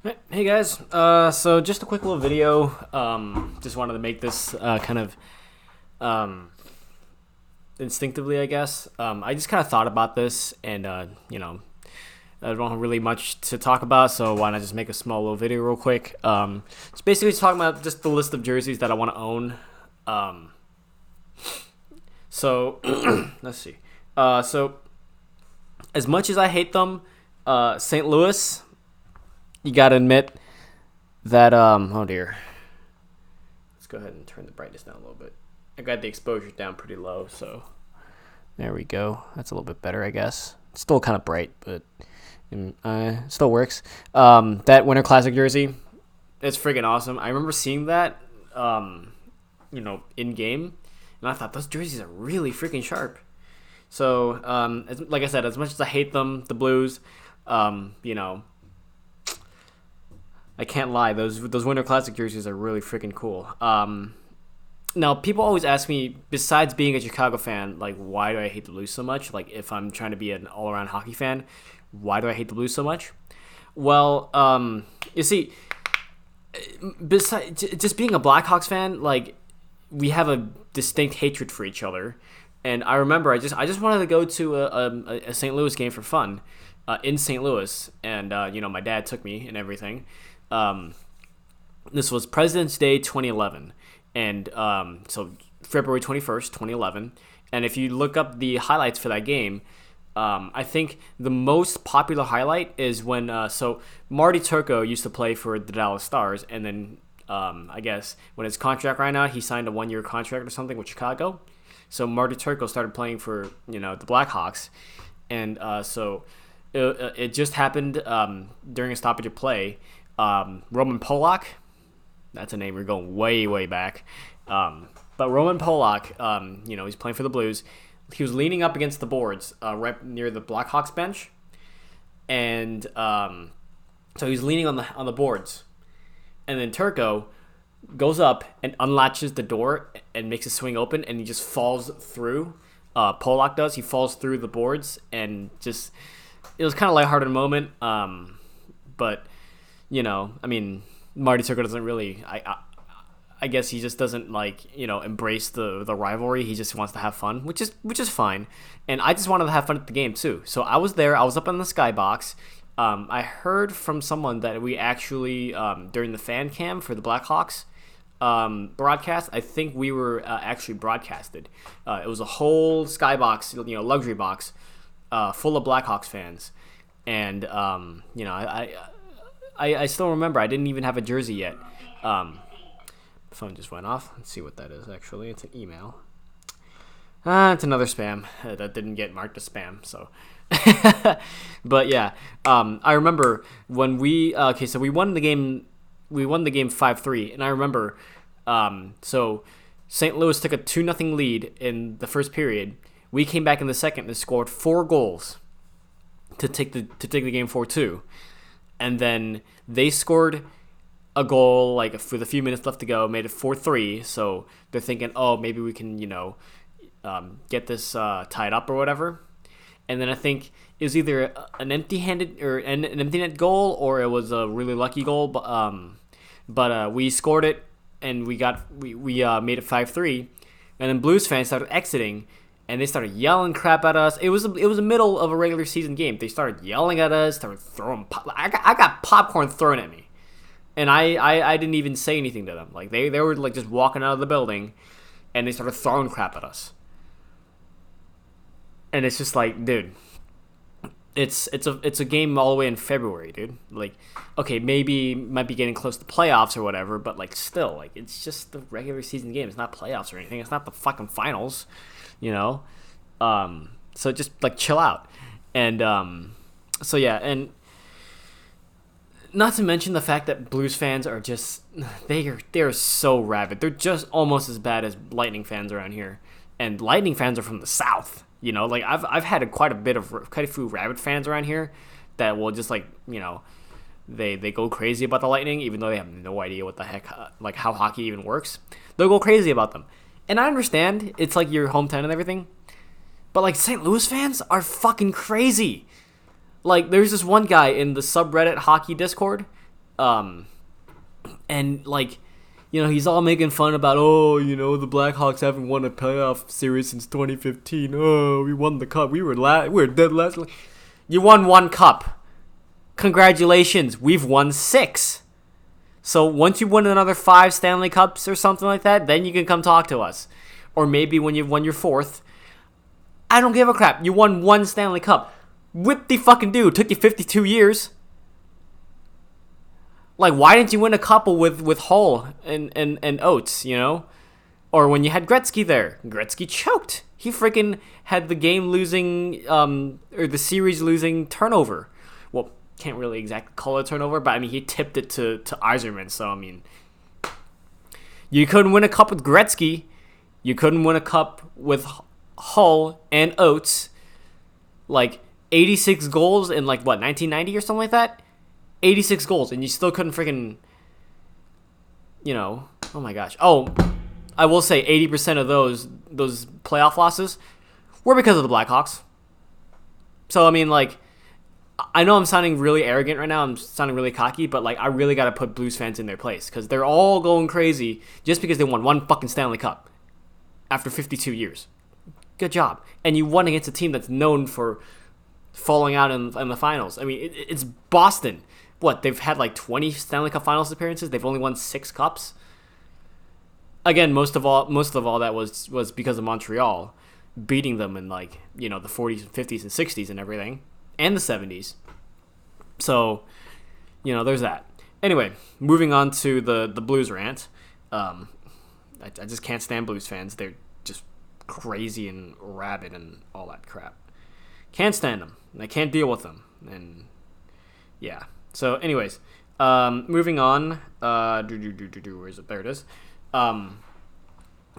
Hey guys, so just a quick little video. Just wanted to make this kind of um, instinctively, I guess. I just kind of thought about this, and I don't have really much to talk about, so why not just make a small little video real quick? It's basically just talking about just the list of jerseys that I want to own. Um, so let's see. So as much as I hate them, St. Louis, you gotta admit that oh dear. Let's go ahead and turn the brightness down a little bit. I got the exposure down pretty low, so there we go. That's a little bit better, I guess. It's still kind of bright, but still works. That Winter Classic jersey, it's freaking awesome. I remember seeing that, in game, and I thought those jerseys are really freaking sharp. So, like I said, as much as I hate them, the Blues, um, you know, I can't lie. Those Winter Classic jerseys are really freaking cool. Now people always ask me, besides being a Chicago fan, like why do I hate the Blues so much? Like if I'm trying to be an all-around hockey fan, why do I hate the Blues so much? Well, you see, besides just being a Blackhawks fan, like we have a distinct hatred for each other. And I remember I just wanted to go to a St. Louis game for fun, in St. Louis, and my dad took me and everything. Um, this was President's Day 2011, and so February 21st, 2011. And if you look up the highlights for that game, I think the most popular highlight is when so Marty Turco used to play for the Dallas Stars, and then I guess when his contract ran out, he signed a 1-year contract or something with Chicago. So Marty Turco started playing for the Blackhawks, and so it just happened during a stoppage of play. Roman Polak, that's a name we're going way, way back. But Roman Polak, he's playing for the Blues. He was leaning up against the boards right near the Blackhawks bench. And so he's leaning on the boards. And then Turco goes up and unlatches the door and makes it swing open, and he just falls through. Polak does. He falls through the boards, and just it was kind of a lighthearted moment. But I mean, Marty Turco doesn't really. I guess he just doesn't embrace the rivalry. He just wants to have fun, which is fine. And I just wanted to have fun at the game too. So I was there. I was up in the skybox. I heard from someone that we actually during the fan cam for the Blackhawks broadcast. I think we were actually broadcasted. It was a whole skybox, luxury box, full of Blackhawks fans, and I still remember I didn't even have a jersey yet. The phone just went off. Let's see what that is actually. It's an email. It's another spam that didn't get marked as spam. So, but yeah, I remember when so we won the game. We won the game 5-3, and I remember, so St. Louis took a 2-0 lead in the first period. We came back in the second and scored 4 goals to take the game 4-2. And then they scored a goal with a few minutes left to go, made it 4-3. So they're thinking, oh, maybe we can, get this tied up or whatever. And then I think it was either an empty-handed or an empty net goal, or it was a really lucky goal. But we scored it, and we made it 5-3. And then Blues fans started exiting, and they started yelling crap at us. It was the middle of a regular season game. They started yelling at us, started throwing I got popcorn thrown at me. And I didn't even say anything to them. Like they were just walking out of the building, and they started throwing crap at us. And it's just like, dude, it's a game all the way in February, dude. Like, okay, maybe might be getting close to playoffs or whatever, but still, it's just the regular season game. It's not playoffs or anything. It's not the fucking finals. So just chill out. And so yeah, and not to mention the fact that Blues fans are just they're so rabid. They're just almost as bad as Lightning fans around here. And Lightning fans are from the South. I've had quite a few rabid fans around here that will just they go crazy about the Lightning, even though they have no idea what the heck how hockey even works. They'll go crazy about them. And I understand it's your hometown and everything, but St. Louis fans are fucking crazy. There's this one guy in the subreddit hockey Discord. And like, he's all making fun about, the Blackhawks haven't won a playoff series since 2015. Oh, we won the cup. We were dead last. You won one cup. Congratulations. We've won 6. So once you win another 5 Stanley Cups or something like that, then you can come talk to us. Or maybe when you've won your 4th. I don't give a crap. You won 1 Stanley Cup. Whip the fucking dude. Took you 52 years. Like, why didn't you win a couple with Hull and Oates, Or when you had Gretzky there. Gretzky choked. He freaking had the game losing, or the series losing turnover. Well, can't really exactly call it a turnover, but, he tipped it to Yzerman. So, you couldn't win a cup with Gretzky. You couldn't win a cup with Hull and Oates. Like, 86 goals in, 1990 or something like that? 86 goals, and you still couldn't freaking, oh my gosh. Oh, I will say 80% of those playoff losses were because of the Blackhawks. So, I know I'm sounding really arrogant right now. I'm sounding really cocky, but, I really got to put Blues fans in their place because they're all going crazy just because they won 1 fucking Stanley Cup after 52 years. Good job. And you won against a team that's known for falling out in the finals. It's Boston. What, they've had 20 Stanley Cup Finals appearances. They've only won 6 cups. Again, most of all that was because of Montreal beating them in the 40s and 50s and 60s and everything, and the 70s. So, there's that. Anyway, moving on to the Blues rant. I just can't stand Blues fans. They're just crazy and rabid and all that crap. Can't stand them. I can't deal with them. And yeah. So, anyways, moving on. Where is it? There it is.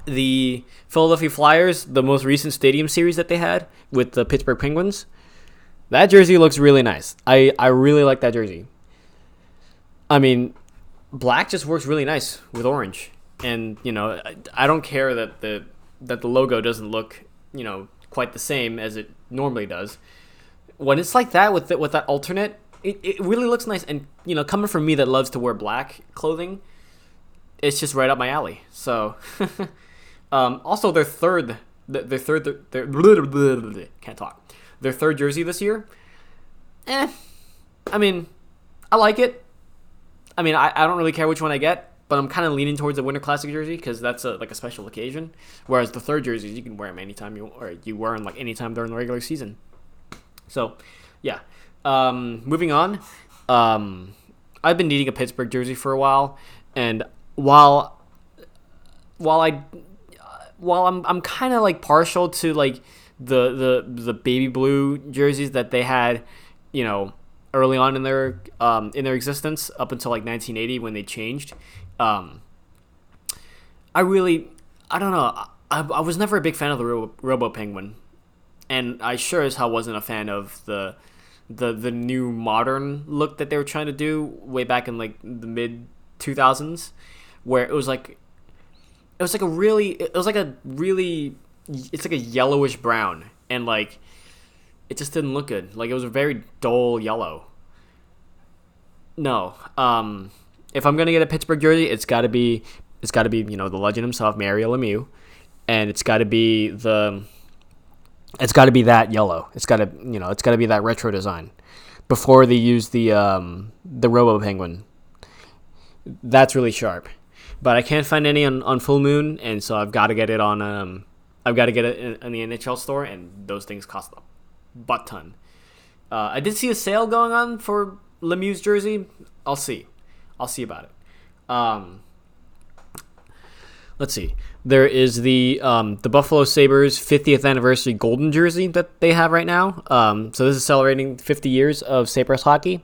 The Philadelphia Flyers, the most recent stadium series that they had with the Pittsburgh Penguins, that jersey looks really nice. I really like that jersey. Black just works really nice with orange, and I don't care that the logo doesn't look quite the same as it normally does. When it's like that with that alternate. It really looks nice, and coming from me that loves to wear black clothing, it's just right up my alley. So, also their third jersey this year. I like it. I don't really care which one I get, but I'm kind of leaning towards the Winter Classic jersey because that's a special occasion. Whereas the third jerseys you can wear them anytime you wear them anytime during the regular season. So, yeah. Moving on, I've been needing a Pittsburgh jersey for a while, and while I'm kind of partial to the baby blue jerseys that they had, early on in their existence up until 1980 when they changed. I don't know. I was never a big fan of the Robo Penguin, and I sure as hell wasn't a fan of the new modern look that they were trying to do way back in the mid 2000s, where it's like a yellowish brown, and it just didn't look good. It was a very dull yellow. No, if I'm gonna get a Pittsburgh jersey, it's gotta be the legend himself, Mario Lemieux, and it's gotta be that yellow. It's gotta be that retro design. Before they use the Robo Penguin, that's really sharp. But I can't find any on Full Moon, and so I've got to get it on. I've got to get it in the NHL store, and those things cost a butt ton. I did see a sale going on for Lemieux's jersey. I'll see about it. Let's see. There is the Buffalo Sabres 50th anniversary golden jersey that they have right now. So this is celebrating 50 years of Sabres hockey.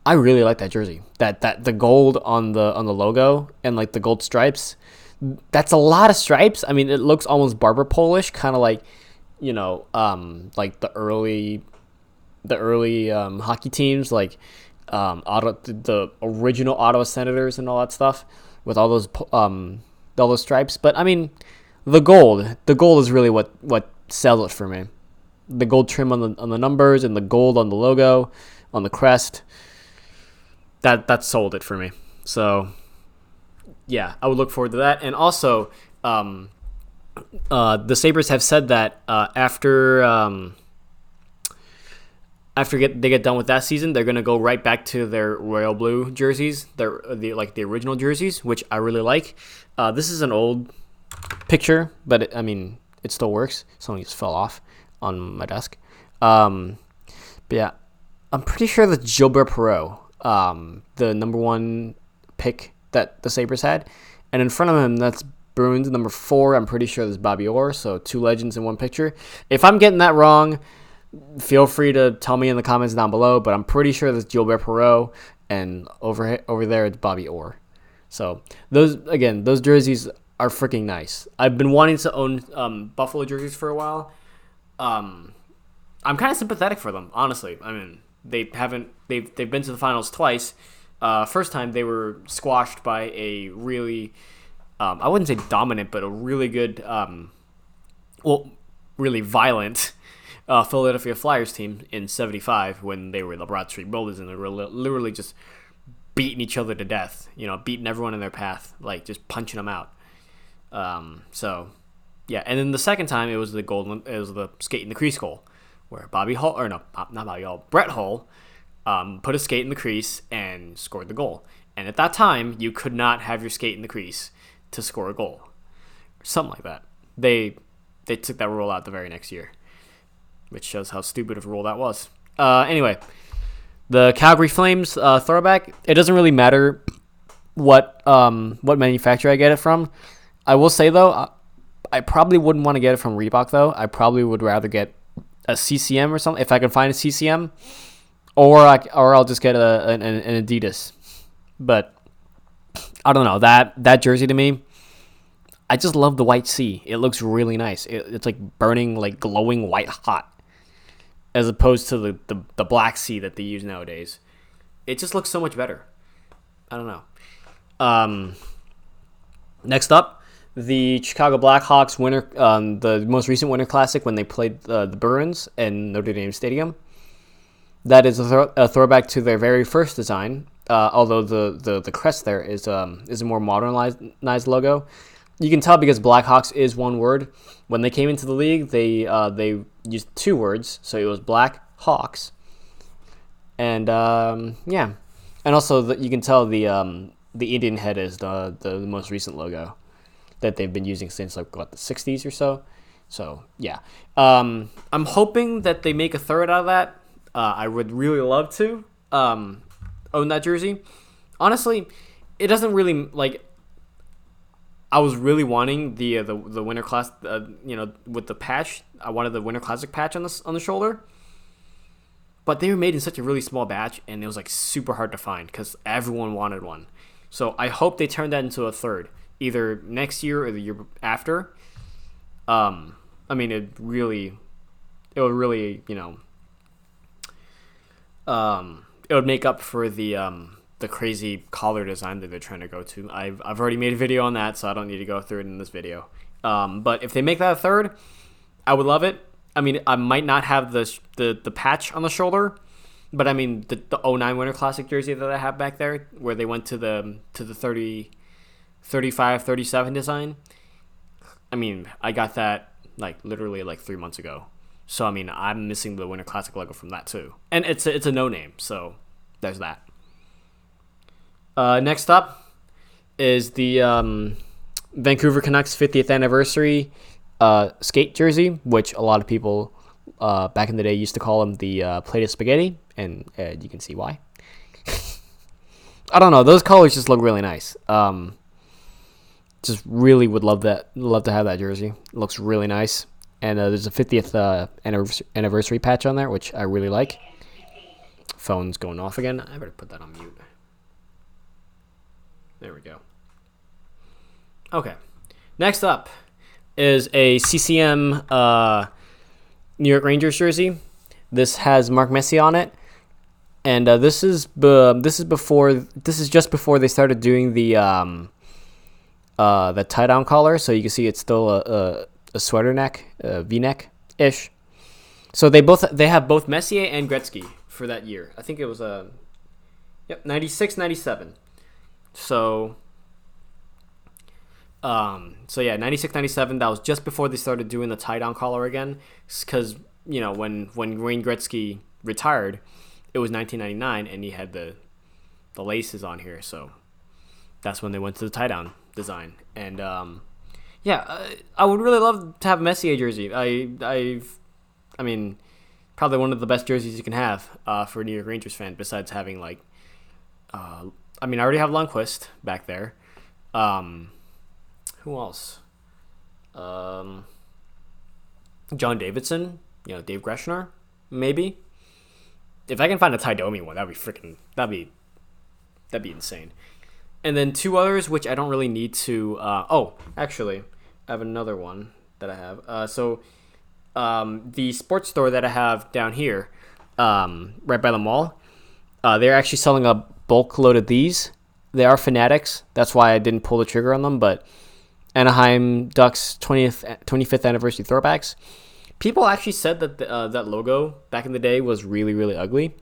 I really like that jersey. That the gold on the logo and the gold stripes. That's a lot of stripes. It looks almost Barber Polish, kind of the early hockey teams, the original Ottawa Senators and all that stuff with all those stripes. But the gold is really what sells it for me. The gold trim on the numbers and the gold on the logo, on the crest. that sold it for me. So yeah, I would look forward to that. And also, the Sabres have said that after they get done with that season, they're gonna go right back to their royal blue jerseys, the original jerseys, which I really like. This is an old picture, but it still works. Something just fell off on my desk. But yeah, I'm pretty sure that's Gilbert Perreault, the number 1 pick that the Sabres had, and in front of him that's Bruins number 4. I'm pretty sure there's Bobby Orr, so 2 legends in one picture. If I'm getting that wrong, feel free to tell me in the comments down below, but I'm pretty sure that's Gilbert Perreault, and over there it's Bobby Orr. So those jerseys are freaking nice. I've been wanting to own Buffalo jerseys for a while. I'm kind of sympathetic for them, honestly. I mean, they've been to the finals twice. First time they were squashed by a really, I wouldn't say dominant, but a really good, really violent Philadelphia Flyers team in '75 when they were the Broad Street Builders, and they were literally just beating each other to death. Beating everyone in their path, like just punching them out. So yeah, and then the second time it was the skate in the crease goal, where Brett Hull put a skate in the crease and scored the goal. And at that time, you could not have your skate in the crease to score a goal, something like that. They took that rule out the very next year, which shows how stupid of a rule that was. Anyway, the Calgary Flames throwback. It doesn't really matter what manufacturer I get it from. I will say though, I probably wouldn't want to get it from Reebok though. I probably would rather get a CCM or something if I can find a CCM, or I'll just get an Adidas. But I don't know, that jersey to me, I just love the white sea. It looks really nice. It's like burning, like glowing white hot, as opposed to the black sea that they use nowadays. It just looks so much better. I don't know. Next up, the Chicago Blackhawks winter, the most recent Winter Classic when they played the Bruins in Notre Dame Stadium. That is a throwback to their very first design, although the crest there is a more modernized logo. You can tell because Blackhawks is one word. When they came into the league, they used 2 words, so it was Black Hawks, and yeah, and also you can tell the Indian head is the most recent logo that they've been using since the 60s or so. So yeah, I'm hoping that they make a third out of that. I would really love to own that jersey. Honestly, it doesn't really like. I was really wanting the Winter Class, with the patch. I wanted the Winter Classic patch on the shoulder, but they were made in such a really small batch, and it was like super hard to find because everyone wanted one. So I hope they turn that into a third, either next year or the year after. It would really, it would make up for the crazy collar design that they're trying to go to. I've already made a video on that, so I don't need to go through it in this video. But if they make that a third, I would love it. I might not have the patch on the shoulder, but the 09 Winter Classic jersey that I have back there, where they went to the 30, 35, 37 design. I got that literally 3 months ago. So I'm missing the Winter Classic logo from that too, and it's a no name. So there's that. Next up is the Vancouver Canucks 50th anniversary skate jersey, which a lot of people back in the day used to call them the plate of spaghetti, and you can see why. I don't know, those colors just look really nice. Just really would love to have that jersey. It looks really nice, and there's a 50th anniversary patch on there, which I really like. Phone's going off again. I better put that on mute. There we go. Okay. Next up is a CCM New York Rangers jersey. This has Mark Messier on it, and this is just before they started doing the tie down collar. So you can see it's still a sweater neck, V-neck ish. So they have both Messier and Gretzky for that year. I think it was Yep, 96, 97. So, so yeah, 96, 97. That was just before they started doing the tie-down collar again. Because, when Wayne Gretzky retired, it was 1999, and he had the laces on here. So that's when they went to the tie-down design. And, I would really love to have a Messier jersey. I mean, probably one of the best jerseys you can have for a New York Rangers fan, besides having, like, I already have Lundqvist back there. Who else? John Davidson, Dave Greshner, maybe. If I can find a Ty Domi one, that'd be insane. And then two others, which I don't really need to. Actually, I have another one that I have. The sports store that I have down here, right by the mall, they're actually selling a bulk load of these. They are Fanatics. That's why I didn't pull the trigger on them. But Anaheim Ducks 25th anniversary throwbacks. People actually said that that logo back in the day was really, really ugly.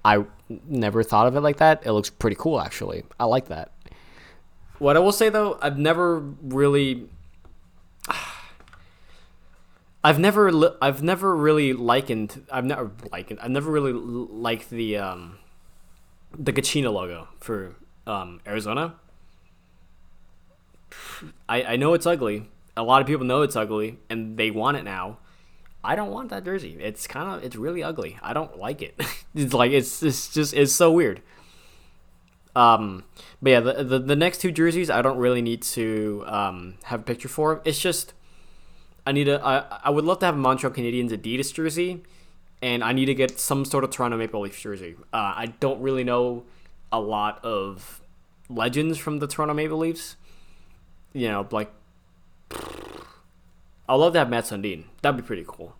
I never thought of it like that. It looks pretty cool, actually. I like that. What I will say, though, I've never really liked the Kachina logo for Arizona. I know it's ugly. A lot of people know it's ugly, and they want it now. I don't want that jersey. It's really ugly. I don't like it. It's so weird. But yeah, the next two jerseys I don't really need to have a picture for. It's just I would love to have a Montreal Canadiens Adidas jersey, and I need to get some sort of Toronto Maple Leafs jersey. I don't really know a lot of legends from the Toronto Maple Leafs. Like, I'd love to have Matt Sundin. That'd be pretty cool.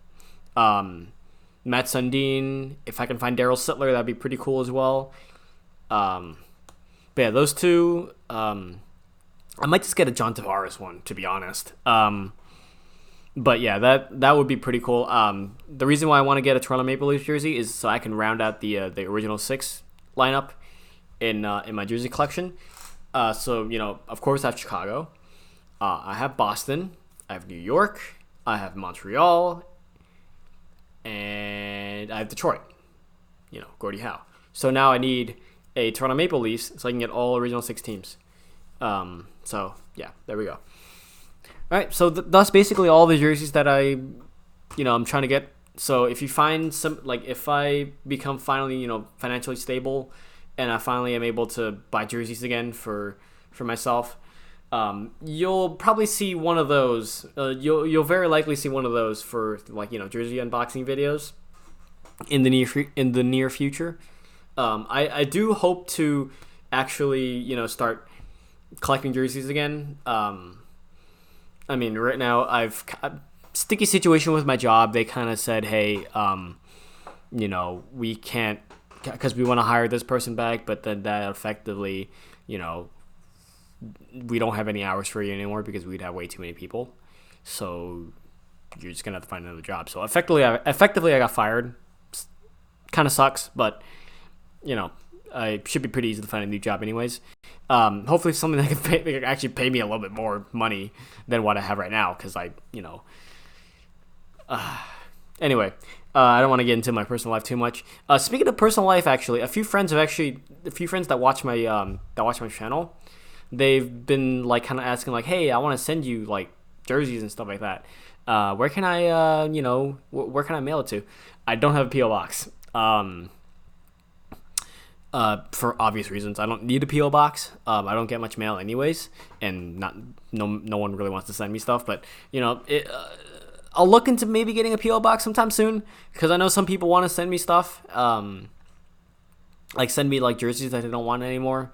Matt Sundin, if I can find Daryl Sittler, that'd be pretty cool as well. But yeah, those two. I might just get a John Tavares one, to be honest. But yeah, that would be pretty cool. The reason why I want to get a Toronto Maple Leafs jersey is so I can round out the original 6 lineup in my jersey collection. So of course, I have Chicago. I have Boston. I have New York. I have Montreal. And I have Detroit. Gordie Howe. So now I need a Toronto Maple Leafs so I can get all original 6 teams. So yeah, there we go. All right, so that's basically all the jerseys that I'm trying to get. So if you find if I become finally, financially stable, and I finally am able to buy jerseys again for myself, you'll probably see one of those. You'll very likely see one of those for jersey unboxing videos in the near future. I do hope to actually start collecting jerseys again. Right now I've a sticky situation with my job. They kind of said, hey, we can't, because we want to hire this person back, but then that effectively, we don't have any hours for you anymore because we'd have way too many people. So you're just gonna have to find another job. So effectively I got fired. Kind of sucks, but I should be pretty easy to find a new job anyways. Hopefully something that can actually pay me a little bit more money than what I have right now, because anyway, I don't want to get into my personal life too much. Speaking of personal life, actually, a few friends that watch my channel, they've been kind of asking hey, I want to send you jerseys and stuff like that. Where can I where can I mail it to? I don't have a PO box. For obvious reasons, I don't need a PO box. I don't get much mail anyways, and no one really wants to send me stuff. But I'll look into maybe getting a PO box sometime soon, because I know some people want to send me stuff. Send me jerseys that they don't want anymore.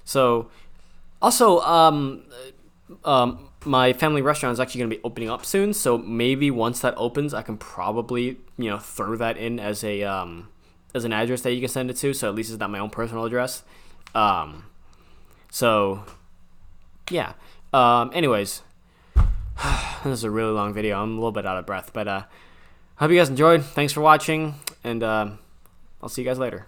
So also my family restaurant is actually going to be opening up soon. So maybe once that opens, I can probably throw that in as an address that you can send it to, so at least it's not my own personal address. So yeah. Anyways, this is a really long video. I'm a little bit out of breath, but hope you guys enjoyed. Thanks for watching, and I'll see you guys later.